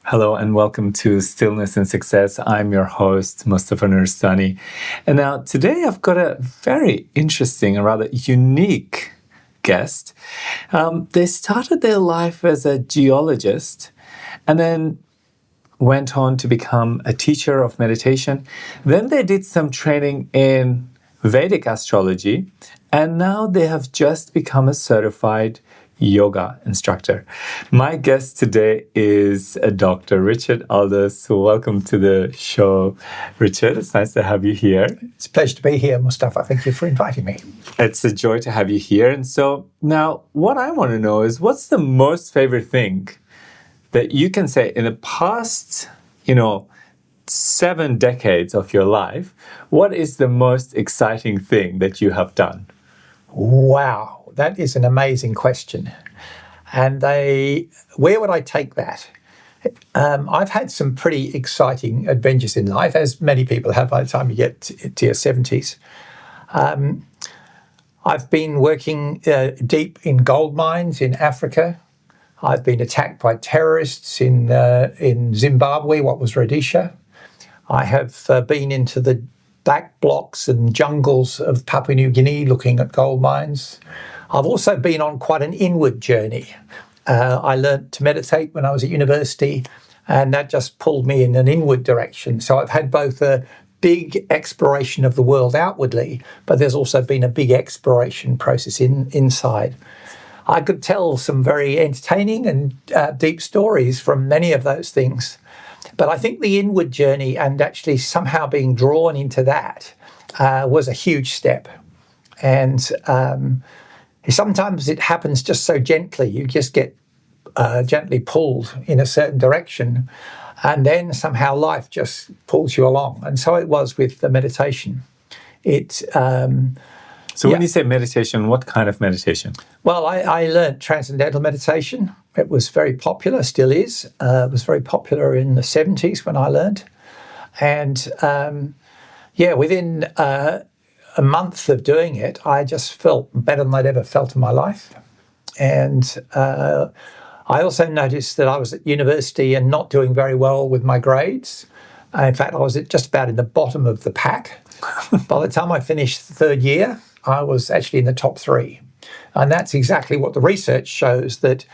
Hello and welcome to Stillness in Success. I'm your host, Mustafa Nuristani. And now today I've got a very interesting and rather unique guest. They started their life as a geologist and then went on to become a teacher of meditation. Then they did some training in Vedic astrology, and now they have just become a certified yoga instructor. My guest today is Dr. Richard Aldous. Welcome to the show, Richard. It's nice to have you here. It's a pleasure to be here, Mustafa. Thank you for inviting me. It's a joy to have you here. And so now what I want to know is, what's the most favorite thing that you can say in the past, 7 decades of your life? What is the most exciting thing that you have done? Wow. That is an amazing question. And where would I take that? I've had some pretty exciting adventures in life, as many people have by the time you get to your 70s. I've been working deep in gold mines in Africa. I've been attacked by terrorists in Zimbabwe, what was Rhodesia. I have been into the back blocks and jungles of Papua New Guinea looking at gold mines. I've also been on quite an inward journey. I learned to meditate when I was at university, and that just pulled me in an inward direction. So I've had both a big exploration of the world outwardly, but there's also been a big exploration process inside. I could tell some very entertaining and deep stories from many of those things. But I think the inward journey and actually somehow being drawn into that was a huge step. And sometimes it happens just so gently. You just get gently pulled in a certain direction, and then somehow life just pulls you along. And so it was with the meditation. So when you say meditation, what kind of meditation? Well, I learned transcendental meditation. It was very popular, still is. It was very popular in the 70s when I learned. And within a month of doing it, I just felt better than I'd ever felt in my life. And I also noticed that I was at university and not doing very well with my grades. In fact, I was just about in the bottom of the pack. By the time I finished the third year, I was actually in the top 3. And that's exactly what the research shows, that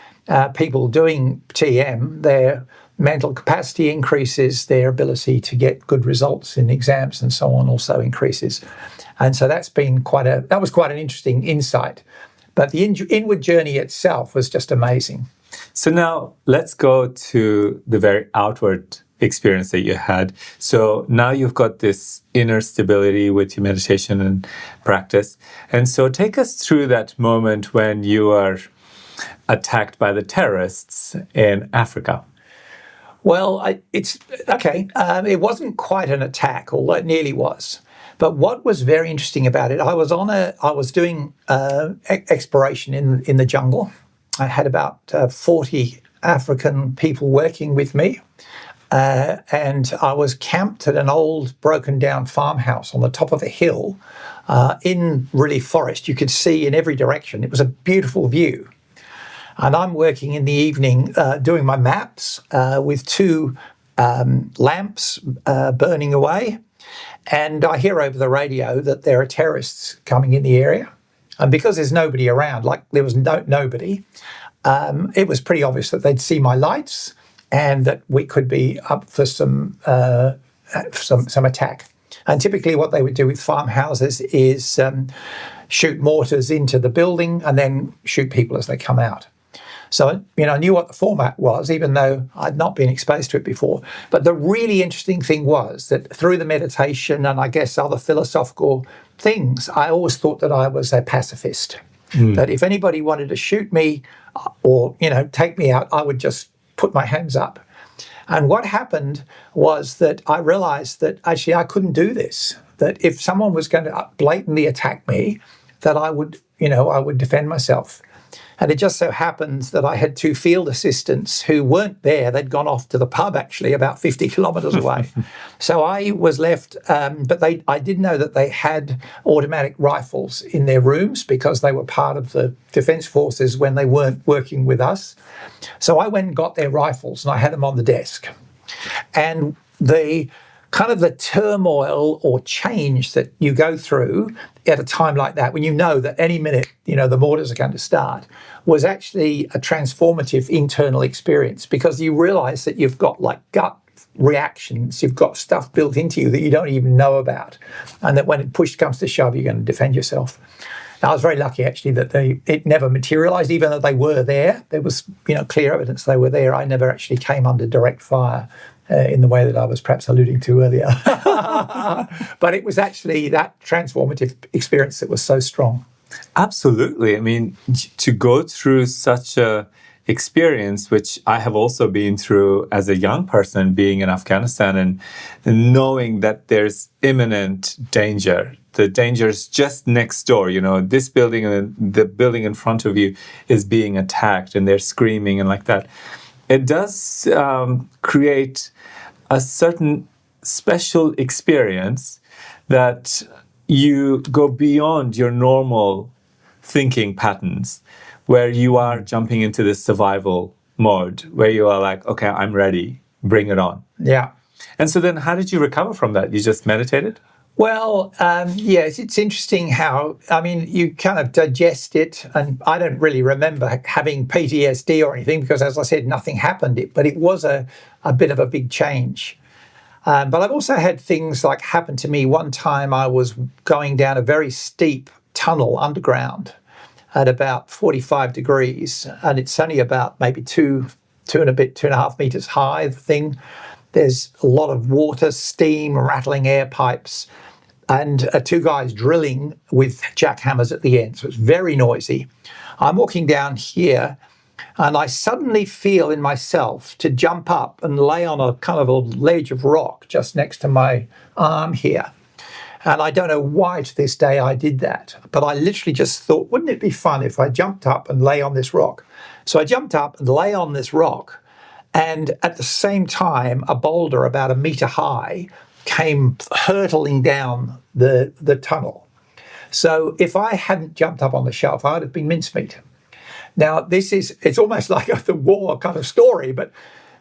people doing TM, their mental capacity increases, their ability to get good results in exams and so on also increases. And so that was quite an interesting insight. But the inward journey itself was just amazing. So now let's go to the very outward experience that you had. So now you've got this inner stability with your meditation and practice. And so take us through that moment when you were attacked by the terrorists in Africa. Well, it's okay. It wasn't quite an attack, although it nearly was. But what was very interesting about it, I was doing exploration in the jungle. I had about 40 African people working with me. And I was camped at an old broken down farmhouse on the top of a hill in really forest. You could see in every direction. It was a beautiful view. And I'm working in the evening doing my maps with 2 lamps burning away. And I hear over the radio that there are terrorists coming in the area. And because there's nobody around, like there was nobody, it was pretty obvious that they'd see my lights and that we could be up for some attack. And typically what they would do with farmhouses is shoot mortars into the building and then shoot people as they come out. So, I knew what the format was, even though I'd not been exposed to it before. But the really interesting thing was that through the meditation and I guess other philosophical things, I always thought that I was a pacifist. That if anybody wanted to shoot me or, take me out, I would just put my hands up. And what happened was that I realized that actually I couldn't do this, that if someone was going to blatantly attack me, that I would defend myself. And it just so happens that I had two field assistants who weren't there. They'd gone off to the pub, actually, about 50 kilometres away. So I was left, but I did know that they had automatic rifles in their rooms because they were part of the Defence Forces when they weren't working with us. So I went and got their rifles and I had them on the desk. And the kind of the turmoil or change that you go through at a time like that, when you know that any minute, the mortars are going to start, was actually a transformative internal experience, because you realise that you've got like gut reactions, you've got stuff built into you that you don't even know about, and that when push comes to shove, you're going to defend yourself. Now, I was very lucky, actually, that it never materialised, even though they were there. There was, clear evidence they were there. I never actually came under direct fire in the way that I was perhaps alluding to earlier. But it was actually that transformative experience that was so strong. Absolutely. I mean, to go through such a experience, which I have also been through as a young person, being in Afghanistan, and knowing that there's imminent danger. The danger is just next door. This building and the building in front of you is being attacked, and they're screaming and like that. It does create a certain special experience that you go beyond your normal thinking patterns, where you are jumping into this survival mode, where you are like, okay, I'm ready, bring it on. Yeah. And so then how did you recover from that? You just meditated? Well, yes, it's interesting how, you kind of digest it, and I don't really remember having PTSD or anything because, as I said, nothing happened, but it was a bit of a big change. But I've also had things like happen to me. One time I was going down a very steep tunnel underground at about 45 degrees, and it's only about maybe two and a half meters high, the thing. There's a lot of water, steam, rattling air pipes, and two guys drilling with jackhammers at the end. So it's very noisy. I'm walking down here, and I suddenly feel in myself to jump up and lay on a kind of a ledge of rock just next to my arm here. And I don't know why to this day I did that, but I literally just thought, wouldn't it be fun if I jumped up and lay on this rock? So I jumped up and lay on this rock, and at the same time, a boulder about a metre high came hurtling down the tunnel. So if I hadn't jumped up on the shelf, I would have been mincemeat. Now, it's almost like the war kind of story, but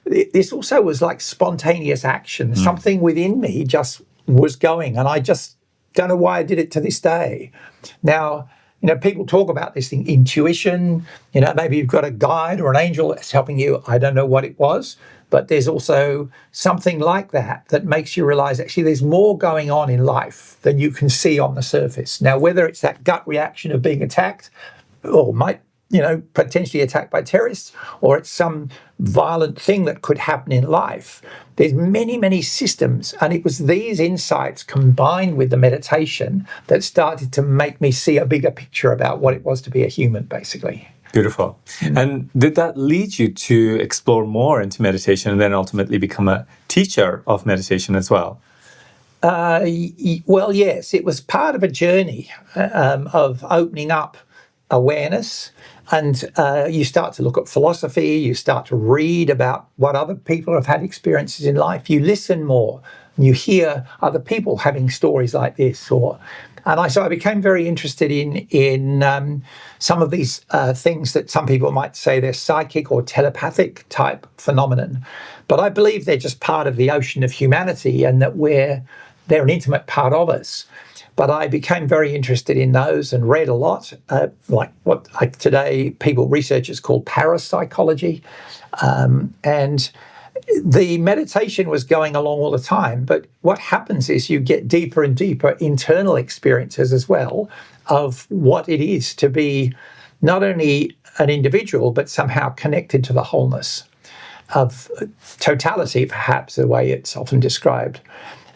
this also was like spontaneous action. Something within me just was going, and I just don't know why I did it to this day. Now, people talk about this thing, intuition, maybe you've got a guide or an angel that's helping you. I don't know what it was, but there's also something like that makes you realize actually there's more going on in life than you can see on the surface. Now, whether it's that gut reaction of being attacked or potentially attacked by terrorists, or it's some violent thing that could happen in life, there's many, many systems. And it was these insights combined with the meditation that started to make me see a bigger picture about what it was to be a human, basically. Beautiful. And did that lead you to explore more into meditation and then ultimately become a teacher of meditation as well? Well, yes, it was part of a journey of opening up awareness. And you start to look at philosophy, you start to read about what other people have had experiences in life. You listen more, and you hear other people having stories like this. So I became very interested in some of these things that some people might say they're psychic or telepathic type phenomenon. But I believe they're just part of the ocean of humanity, and that they're an intimate part of us. But I became very interested in those and read a lot, like what today researchers call parapsychology. And the meditation was going along all the time. But what happens is you get deeper and deeper internal experiences as well of what it is to be not only an individual, but somehow connected to the wholeness of totality, perhaps the way it's often described.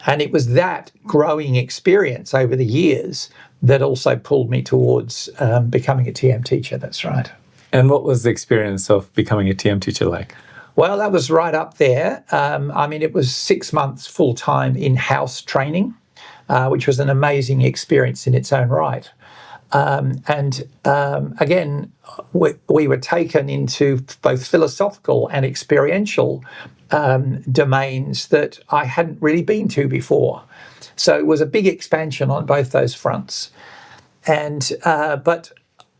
And it was that growing experience over the years that also pulled me towards becoming a TM teacher. That's right. And what was the experience of becoming a TM teacher like? Well, that was right up there. It was 6 months full-time in-house training, which was an amazing experience in its own right. Again, we were taken into both philosophical and experiential domains that I hadn't really been to before. So it was a big expansion on both those fronts. But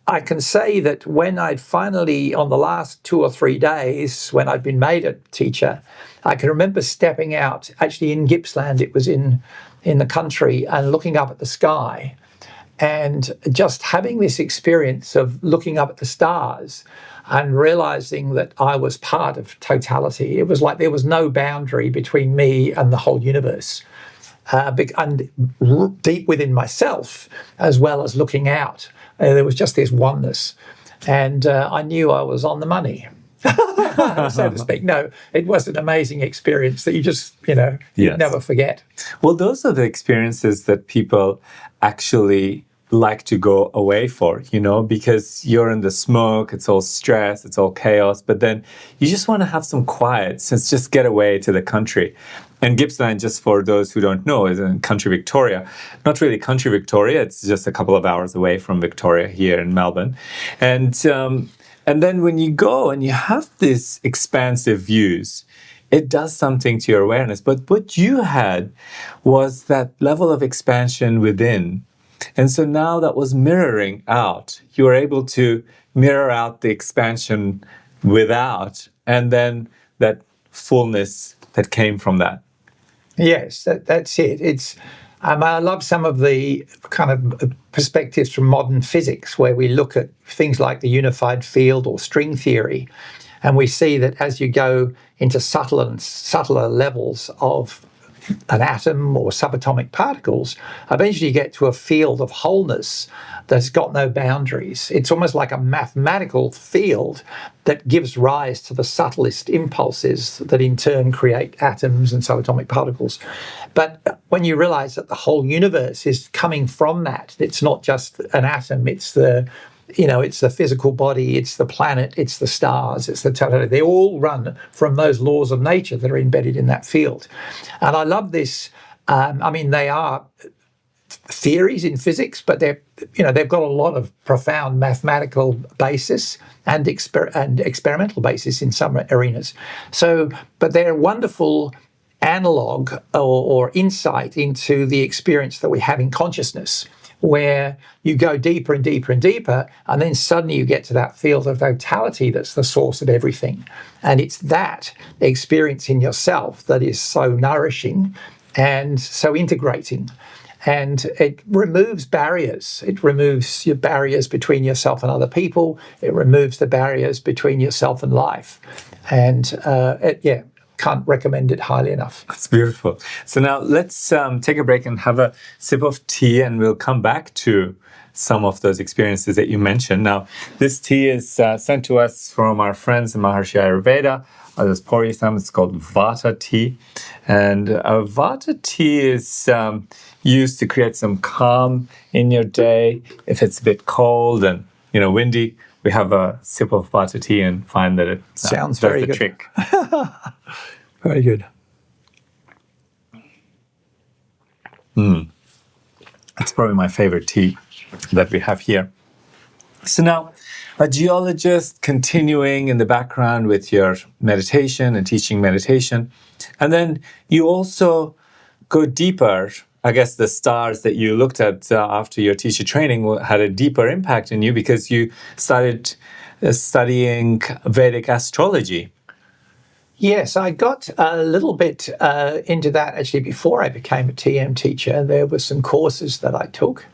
I can say that when I'd finally, on the last 2 or 3 days, when I'd been made a teacher, I can remember stepping out, actually in Gippsland, it was in the country, and looking up at the sky and just having this experience of looking up at the stars and realizing that I was part of totality. It was like there was no boundary between me and the whole universe. And deep within myself, as well as looking out, there was just this oneness. And I knew I was on the money, so to speak. No, it was an amazing experience that you just, you'd never forget. Well, those are the experiences that people actually like to go away for, because you're in the smoke, it's all stress, it's all chaos, but then you just want to have some quiet, so just get away to the country. And Gippsland, just for those who don't know, is in country Victoria. Not really country Victoria, it's just a couple of hours away from Victoria here in Melbourne. And then when you go and you have these expansive views, it does something to your awareness. But what you had was that level of expansion within. And so now that was mirroring out. You were able to mirror out the expansion without, and then that fullness that came from that. Yes, that's it. It's I love some of the kind of perspectives from modern physics where we look at things like the unified field or string theory, and we see that as you go into subtler and subtler levels of an atom or subatomic particles, eventually you get to a field of wholeness that's got no boundaries. It's almost like a mathematical field that gives rise to the subtlest impulses that in turn create atoms and subatomic particles. But when you realize that the whole universe is coming from that, it's not just an atom, it's the physical body, it's the planet, it's the stars, it's the totality. They all run from those laws of nature that are embedded in that field. And I love this. They are theories in physics, but they've got a lot of profound mathematical basis and experimental basis in some arenas. So, but they're a wonderful analog or insight into the experience that we have in consciousness, where you go deeper and deeper and deeper, and then suddenly you get to that field of totality that's the source of everything. And it's that experience in yourself that is so nourishing and so integrating. And it removes barriers. It removes your barriers between yourself and other people. It removes the barriers between yourself and life. And can't recommend it highly enough. That's beautiful. So now let's take a break and have a sip of tea, and we'll come back to some of those experiences that you mentioned. Now, this tea is sent to us from our friends in Maharishi Ayurveda. I'll just pour you some. It's called Vata tea. And Vata tea is used to create some calm in your day. If it's a bit cold and windy, we have a sip of Vata tea and find that it sounds does very the good. Trick. Very good. It's probably my favorite tea that we have here. So now, a geologist continuing in the background with your meditation and teaching meditation. And then you also go deeper. I guess the stars that you looked at after your teacher training had a deeper impact on you because you started studying Vedic astrology. Yes, I got a little bit into that actually before I became a TM teacher. There were some courses that I took.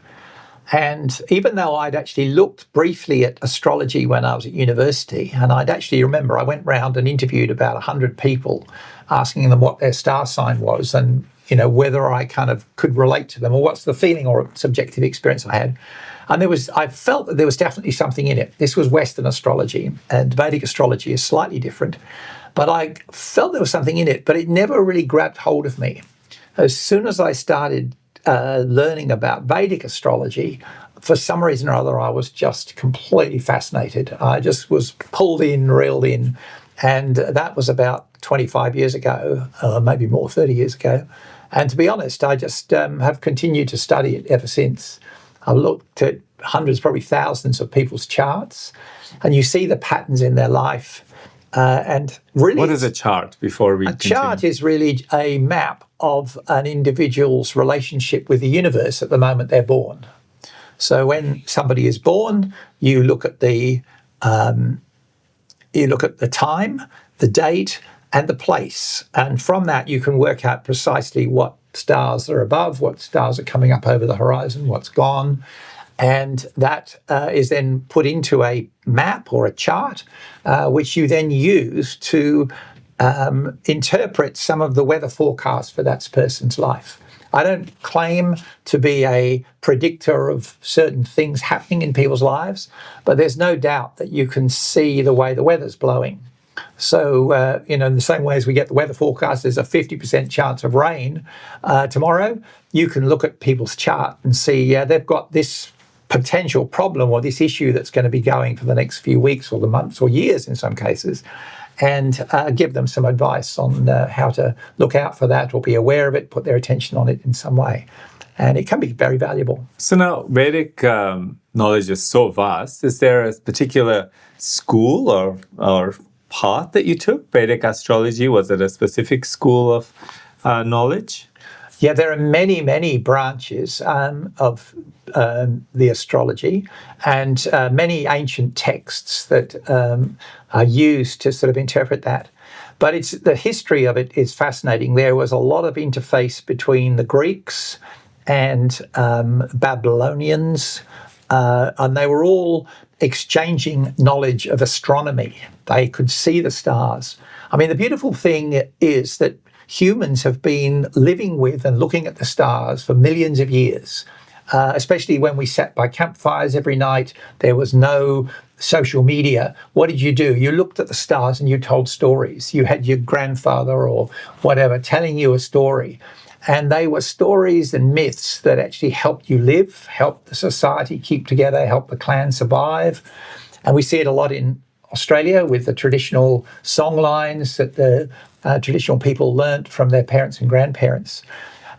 And even though I'd actually looked briefly at astrology when I was at university, and I'd actually remember I went round and interviewed about 100 people, asking them what their star sign was and, whether I kind of could relate to them or what's the feeling or subjective experience I had. And I felt that there was definitely something in it. This was Western astrology, and Vedic astrology is slightly different. But I felt there was something in it, but it never really grabbed hold of me. As soon as I started learning about Vedic astrology, for some reason or other, I was just completely fascinated. I just was pulled in, reeled in. And that was about 25 years ago, maybe more, 30 years ago. And to be honest, I just have continued to study it ever since. I've looked at hundreds, probably thousands of people's charts, and you see the patterns in their life. And really, what is a chart before we continue? Chart is really a map of an individual's relationship with the universe at the moment they're born. So when somebody is born, you look at the time, the date, and the place, and from that you can work out precisely what stars are above, what stars are coming up over the horizon, what's gone. And that is then put into a map or a chart, which you then use to interpret some of the weather forecasts for that person's life. I don't claim to be a predictor of certain things happening in people's lives, but there's no doubt that you can see the way the weather's blowing. So, in the same way as we get the weather forecast, there's a 50% chance of rain tomorrow. You can look at people's chart and see, they've got this potential problem or this issue that's going to be going for the next few weeks or the months or years in some cases, and give them some advice on how to look out for that or be aware of it, put their attention on it in some way. And it can be very valuable. So now Vedic knowledge is so vast. Is there a particular school or path that you took? Vedic astrology, was it a specific school of knowledge? Yeah, there are many, many branches of the astrology, and many ancient texts that are used to sort of interpret that. But the history of it is fascinating. There was a lot of interface between the Greeks and Babylonians, and they were all exchanging knowledge of astronomy. They could see the stars. I mean, the beautiful thing is that humans have been living with and looking at the stars for millions of years, especially when we sat by campfires every night. There was no social media. What did you do? You looked at the stars and you told stories. You had your grandfather or whatever telling you a story. And they were stories and myths that actually helped you live, helped the society keep together, helped the clan survive. And we see it a lot in Australia with the traditional song lines that the traditional people learnt from their parents and grandparents.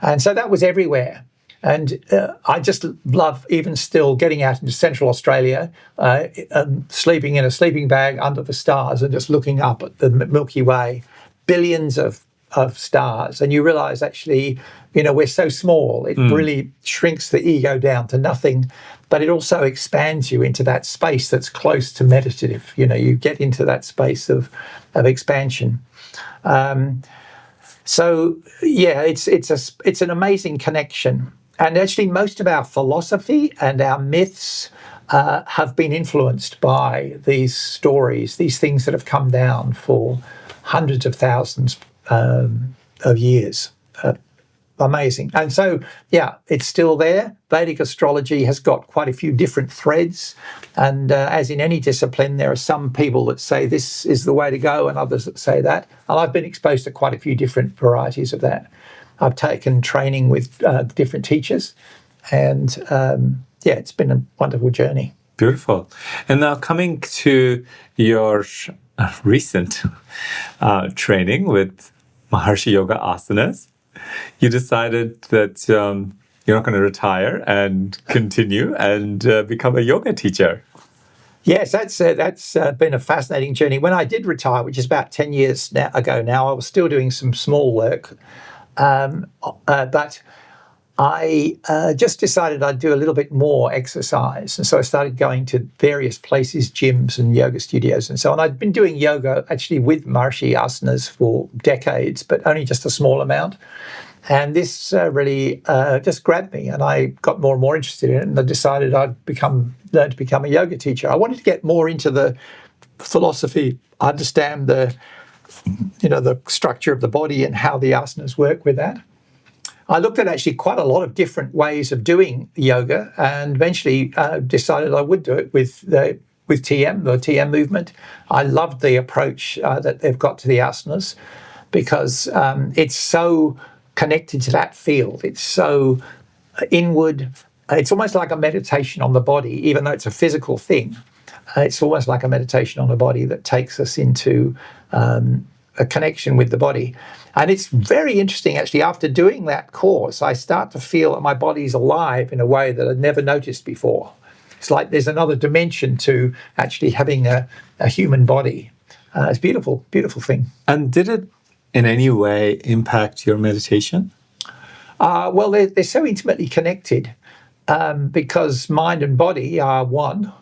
And so that was everywhere. And I just love, even still, getting out into central Australia, sleeping in a sleeping bag under the stars and just looking up at the Milky Way, billions of stars. And you realise, actually, we're so small. It really shrinks the ego down to nothing. But it also expands you into that space that's close to meditative. You get into that space of expansion. So yeah, it's an amazing connection. And actually, most of our philosophy and our myths have been influenced by these stories, these things that have come down for hundreds of thousands of years. Amazing. And so, yeah, it's still there. Vedic astrology has got quite a few different threads. And as in any discipline, there are some people that say this is the way to go and others that say that. And I've been exposed to quite a few different varieties of that. I've taken training with different teachers. And, it's been a wonderful journey. Beautiful. And now coming to your recent training with Maharshi Yoga Asanas, you decided that you're not going to retire and continue and become a yoga teacher. Yes, that's been a fascinating journey. When I did retire, which is about 10 years ago now, I was still doing some small work, but I just decided I'd do a little bit more exercise. And so I started going to various places, gyms and yoga studios and so on. I'd been doing yoga actually with Maharshi Asanas for decades, but only just a small amount. And this really just grabbed me, and I got more and more interested in it. And I decided I'd learn to become a yoga teacher. I wanted to get more into the philosophy, understand the structure of the body and how the asanas work with that. I looked at actually quite a lot of different ways of doing yoga, and eventually decided I would do it with TM, the TM movement. I loved the approach that they've got to the asanas, because it's so connected to that field. It's so inward. It's almost like a meditation on the body, even though it's a physical thing. It's almost like a meditation on the body that takes us into a connection with the body. And it's very interesting, actually. After doing that course, I start to feel that my body's alive in a way that I'd never noticed before. It's like there's another dimension to actually having a human body. It's a beautiful, beautiful thing. And did it in any way impact your meditation? Well, they're so intimately connected because mind and body are one.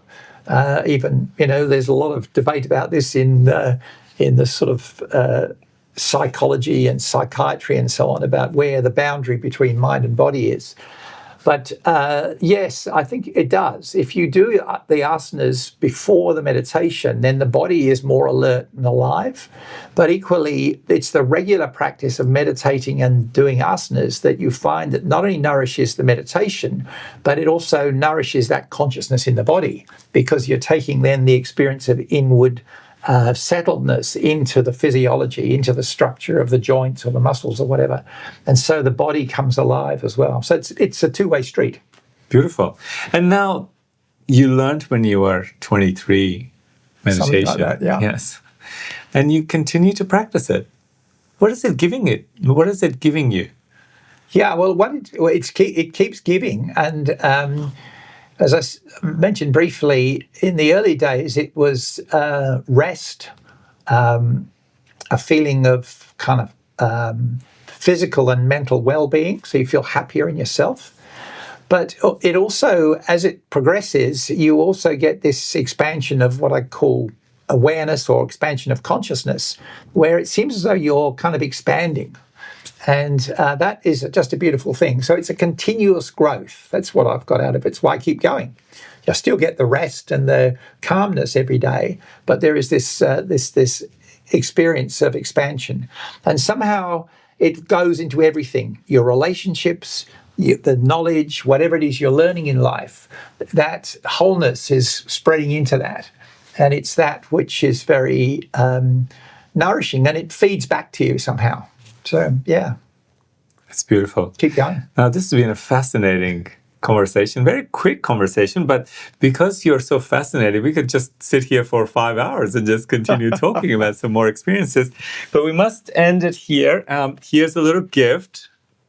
Even, there's a lot of debate about this in the sort of psychology and psychiatry and so on, about where the boundary between mind and body is. But yes, I think it does. If you do the asanas before the meditation, then the body is more alert and alive. But equally, it's the regular practice of meditating and doing asanas that you find that not only nourishes the meditation, but it also nourishes that consciousness in the body, because you're taking then the experience of inward settledness into the physiology, into the structure of the joints or the muscles or whatever. And so the body comes alive as well. So it's a two-way street. Beautiful. And now you learned when you were 23 meditation. Something like that, yeah. Yes. And you continue to practice it. What is it giving it? What is it giving you? Yeah, well, it keeps giving. And as I mentioned briefly, in the early days, it was rest, a feeling of kind of physical and mental well-being, so you feel happier in yourself. But it also, as it progresses, you also get this expansion of what I call awareness or expansion of consciousness, where it seems as though you're kind of expanding. And that is just a beautiful thing. So it's a continuous growth. That's what I've got out of it. It's why I keep going. I still get the rest and the calmness every day, but there is this experience of expansion. And somehow it goes into everything, your relationships, the knowledge, whatever it is you're learning in life. That wholeness is spreading into that. And it's that which is very nourishing, and it feeds back to you somehow. So, yeah. It's beautiful. Keep going. Now, this has been a fascinating conversation, very quick conversation, but because you're so fascinated, we could just sit here for 5 hours and just continue talking about some more experiences. But we must end it here. Here's a little gift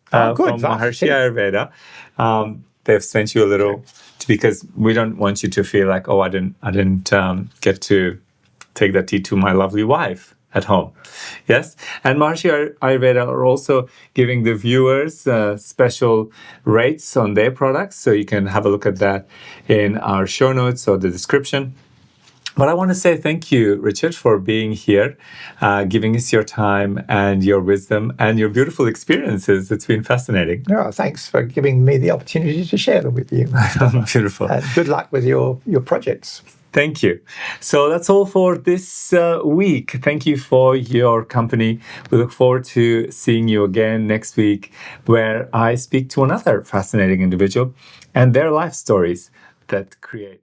from Maharishi Ayurveda. They've sent you a little, because we don't want you to feel like, oh, I didn't get to take that tea to my lovely wife at home. Yes. And Maharishi Ayurveda are also giving the viewers special rates on their products. So you can have a look at that in our show notes or the description. But I want to say thank you, Richard, for being here, giving us your time and your wisdom and your beautiful experiences. It's been fascinating. Oh, thanks for giving me the opportunity to share them with you. Beautiful. And good luck with your projects. Thank you. So that's all for this week. Thank you for your company. We look forward to seeing you again next week, where I speak to another fascinating individual and their life stories that create